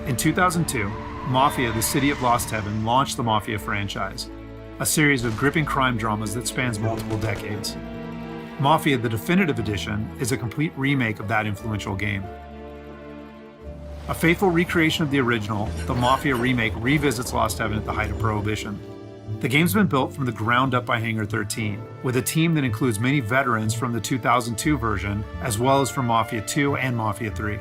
In 2002, Mafia, the city of Losthaven, launched the Mafia franchise, a series of gripping crime dramas that spans multiple decades. Mafia, the Definitive Edition, is a complete remake of that influential game. A faithful recreation of the original, the Mafia Remake revisits Losthaven at the height of Prohibition. The game's been built from the ground up by Hangar 13, with a team that includes many veterans from the 2002 version, as well as from Mafia 2 and Mafia 3.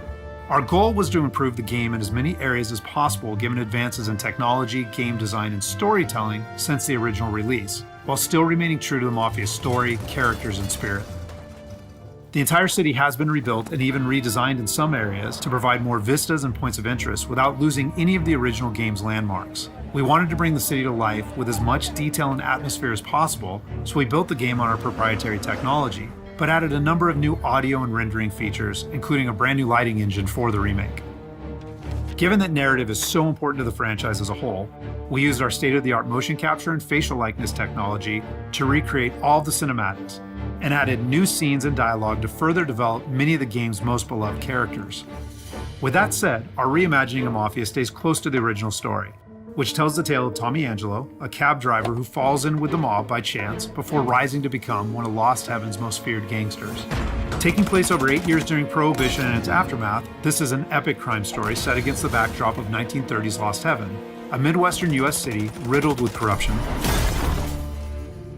Our goal was to improve the game in as many areas as possible given advances in technology, game design, and storytelling since the original release, while still remaining true to the Mafia story, characters, and spirit. The entire city has been rebuilt and even redesigned in some areas to provide more vistas and points of interest without losing any of the original game's landmarks. We wanted to bring the city to life with as much detail and atmosphere as possible, so we built the game on our proprietary technology, but added a number of new audio and rendering features, including a brand new lighting engine for the remake. Given that narrative is so important to the franchise as a whole, we used our state-of-the-art motion capture and facial likeness technology to recreate all the cinematics, and added new scenes and dialogue to further develop many of the game's most beloved characters. With that said, our reimagining of Mafia stays close to the original story, which tells the tale of Tommi Anджело, a cab driver who falls in with the mob by chance before rising to become one of Losthaven's most feared gangsters. Taking place over 8 years during Prohibition and its aftermath, this is an epic crime story set against the backdrop of 1930s Losthaven, a Midwestern US city riddled with corruption.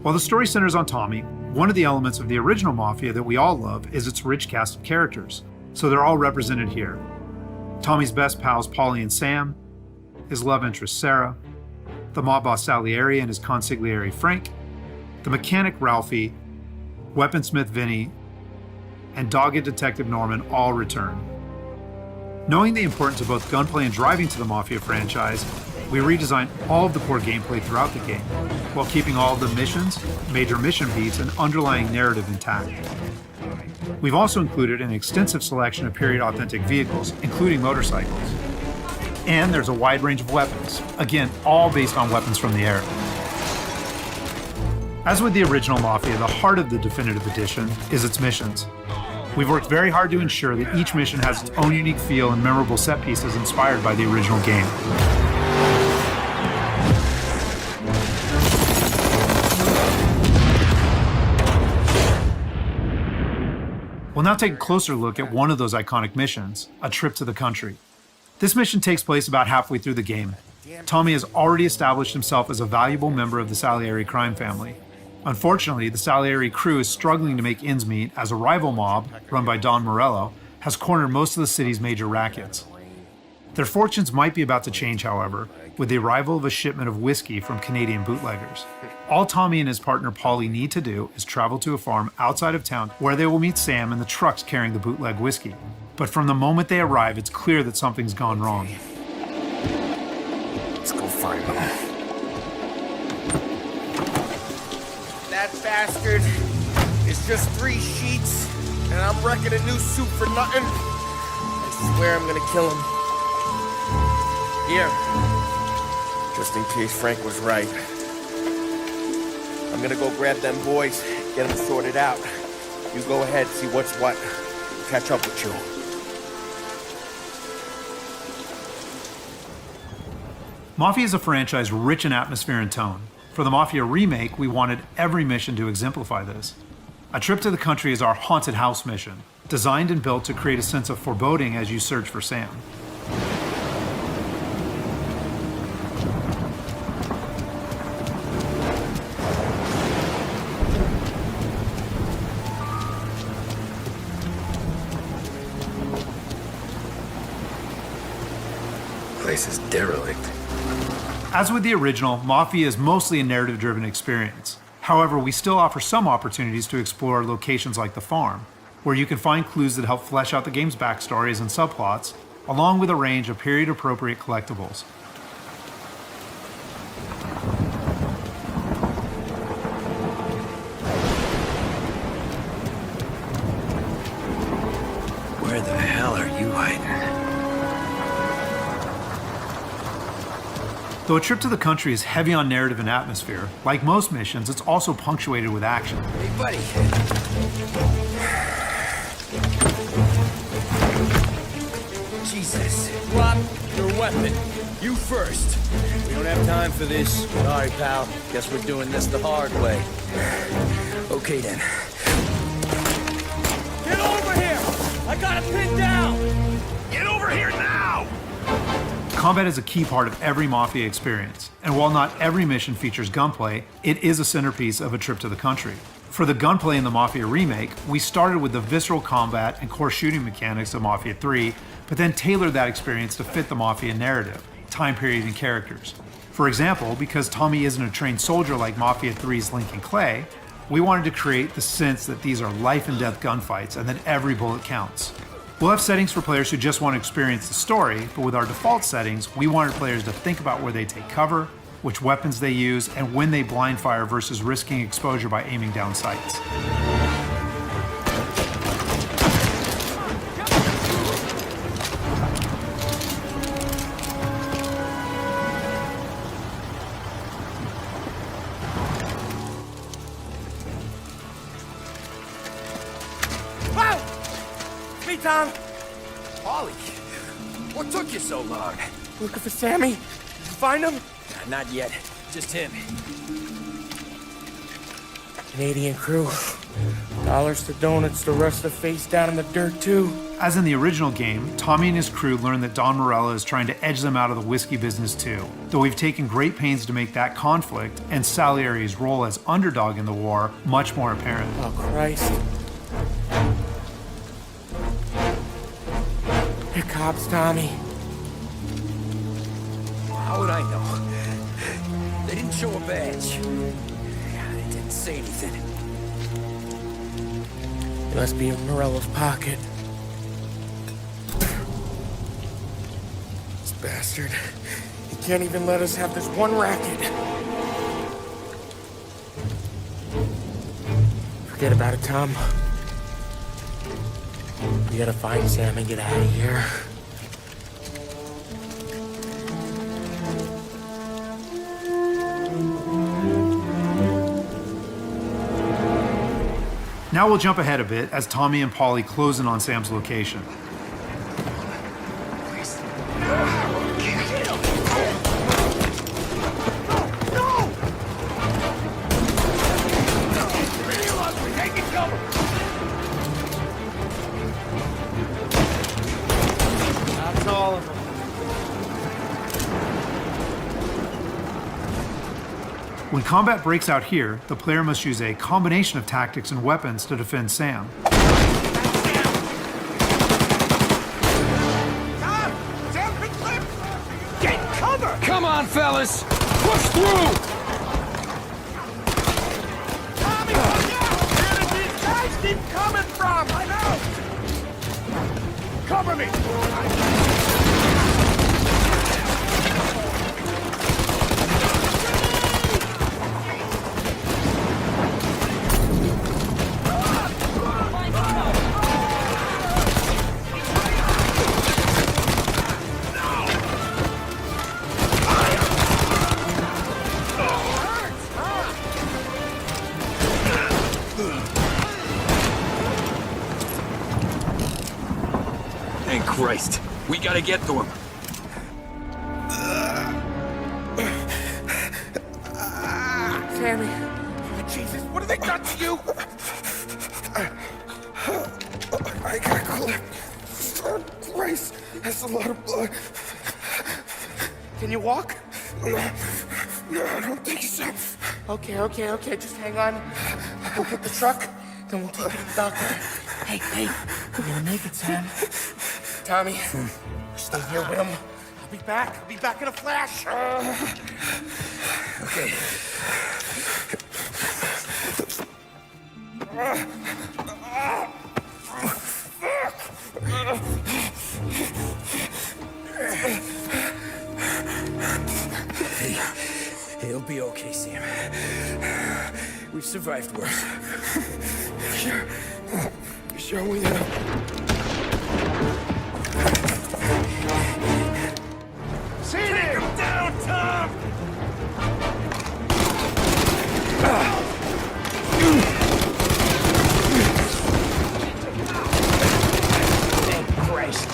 While the story centers on Tommy, one of the elements of the original Mafia that we all love is its rich cast of characters, so they're all represented here. Tommy's best pals Paulie and Sam, his love interest Sarah, the mob boss Salieri and his consigliere Frank, the mechanic Ralphie, weaponsmith Vinny, and dogged detective Norman all return. Knowing the importance of both gunplay and driving to the Mafia franchise, we redesigned all of the core gameplay throughout the game, while keeping all of the missions, major mission beats, and underlying narrative intact. We've also included an extensive selection of period-authentic vehicles, including motorcycles. And there's a wide range of weapons, again, all based on weapons from the era. As with the original Mafia, the heart of the Definitive Edition is its missions. We've worked very hard to ensure that each mission has its own unique feel and memorable set pieces inspired by the original game. We'll now take a closer look at one of those iconic missions, A Trip to the Country. This mission takes place about halfway through the game. Tommy has already established himself as a valuable member of the Salieri crime family. Unfortunately, the Salieri crew is struggling to make ends meet as a rival mob, run by Don Morello, has cornered most of the city's major rackets. Their fortunes might be about to change, however, with the arrival of a shipment of whiskey from Canadian bootleggers. All Tommy and his partner Paulie need to do is travel to a farm outside of town where they will meet Sam and the trucks carrying the bootleg whiskey. But from the moment they arrive, it's clear that something's gone wrong. Let's go find them. That bastard is just 3 sheets, and I'm wrecking a new suit for nothing. I swear I'm gonna kill him. Here, just in case Frank was right. I'm gonna go grab them boys, get them sorted out. You go ahead, see what's what. Catch up with you. Mafia is a franchise rich in atmosphere and tone. For the Mafia Remake, we wanted every mission to exemplify this. A Trip to the Country is our haunted house mission, designed and built to create a sense of foreboding as you search for Sam. Place is derelict. As with the original, Mafia is mostly a narrative-driven experience. However, we still offer some opportunities to explore locations like the farm, where you can find clues that help flesh out the game's backstories and subplots, along with a range of period-appropriate collectibles. Where the hell are you hiding? Though A Trip to the Country is heavy on narrative and atmosphere, like most missions, it's also punctuated with action. Hey, buddy. Jesus. Drop your weapon. You first. We don't have time for this. Sorry, pal. Guess we're doing this the hard way. Okay then. Get over here! I got it pinned down! Get over here now! Combat is a key part of every Mafia experience, and while not every mission features gunplay, it is a centerpiece of a trip to the country. For the gunplay in the Mafia Remake, we started with the visceral combat and core shooting mechanics of Mafia 3, but then tailored that experience to fit the Mafia narrative, time period, and characters. For example, because Tommy isn't a trained soldier like Mafia 3's Lincoln Clay, we wanted to create the sense that these are life and death gunfights and that every bullet counts. We'll have settings for players who just want to experience the story, but with our default settings, we wanted players to think about where they take cover, which weapons they use, and when they blind fire versus risking exposure by aiming down sights. Me, Tom. Ollie, what took you so long? Looking for Sammy. Did you find him? Not yet. Just him. Canadian crew. Dollars to donuts, the rest of the face down in the dirt, too. As in the original game, Tommy and his crew learn that Don Morello is trying to edge them out of the whiskey business too, though we've taken great pains to make that conflict and Salieri's role as underdog in the war much more apparent. Oh, Christ. Here cops, Tommy. How would I know? They didn't show a badge. They didn't say anything. It must be in Morello's pocket. This bastard. He can't even let us have this one racket. Forget about it, Tom. We gotta find Sam and get out of here. Now we'll jump ahead a bit as Tommy and Polly close in on Sam's location. That's all of them. When combat breaks out here, the player must use a combination of tactics and weapons to defend Sam. Get cover! Come on, fellas! Push through! Tommy, look out! Where did these guys keep coming from? I know! Cover me! Thank Christ. We gotta get to him. Sammy. Oh, Jesus, what have they done to you? I got clipped. Oh, Christ, that's a lot of blood. Can you walk? No, I don't think so. Okay. Just hang on. We'll get the truck, then we'll take you to the doctor. Hey, we're gonna make it, Sam. Tommy, stay here with him. I'll be back in a flash. Okay. Hey, it'll be okay, Sam. We've survived worse. Sure we have. Take him down, Tom! Thank Christ.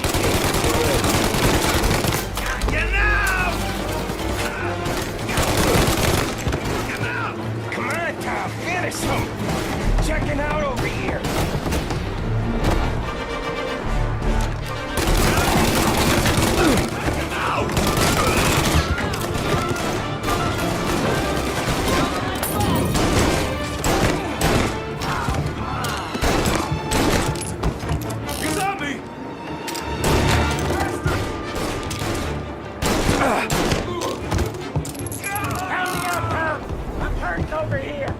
I'm hurting over here.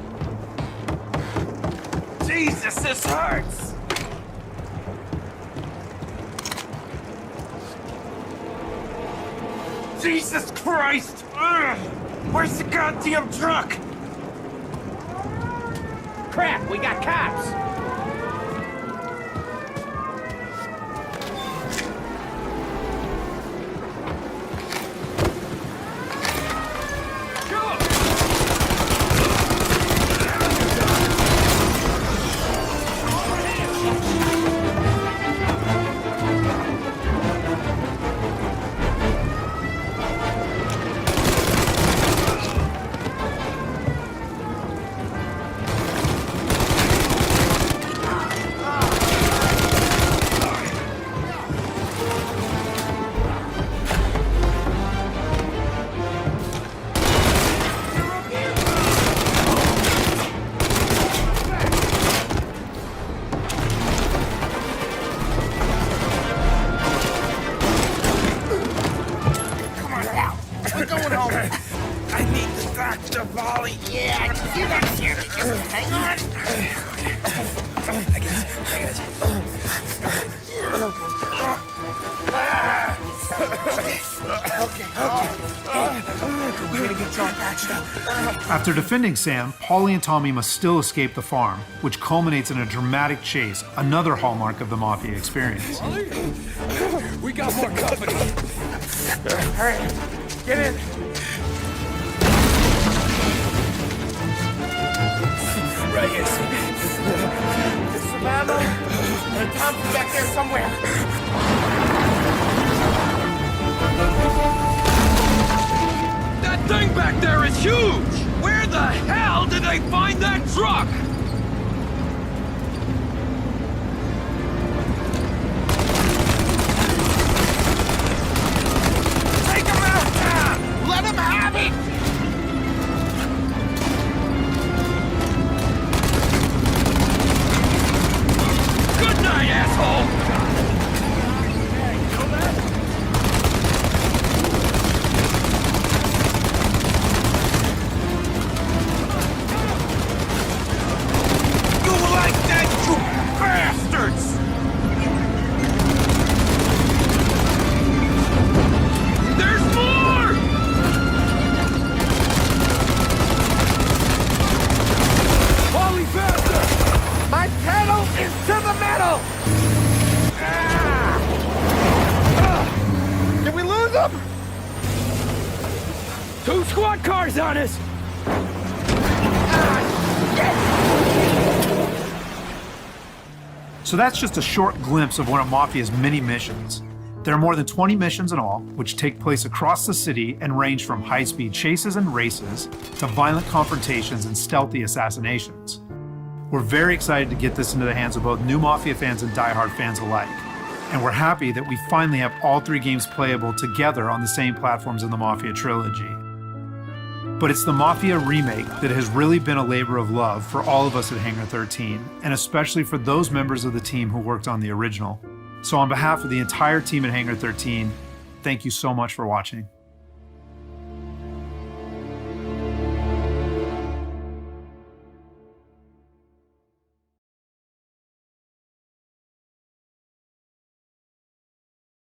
Jesus, this hurts. Jesus Christ! Ugh. Where's the goddamn truck? Crap, we got cops. After defending Sam, Paulie and Tommy must still escape the farm, which culminates in a dramatic chase, another hallmark of the Mafia experience. We got more company. All right, get in. Right here. There's some ammo and a Thompson back there somewhere. That thing back there is huge! Where the hell did they find that truck? Take him out now! Let him have it! Good night, asshole! Two squad cars on us! So that's just a short glimpse of one of Mafia's many missions. There are more than 20 missions in all, which take place across the city and range from high-speed chases and races to violent confrontations and stealthy assassinations. We're very excited to get this into the hands of both new Mafia fans and die-hard fans alike. And we're happy that we finally have all three games playable together on the same platforms in the Mafia trilogy. But it's the Mafia Remake that has really been a labor of love for all of us at Hangar 13, and especially for those members of the team who worked on the original. So on behalf of the entire team at Hangar 13, thank you so much for watching.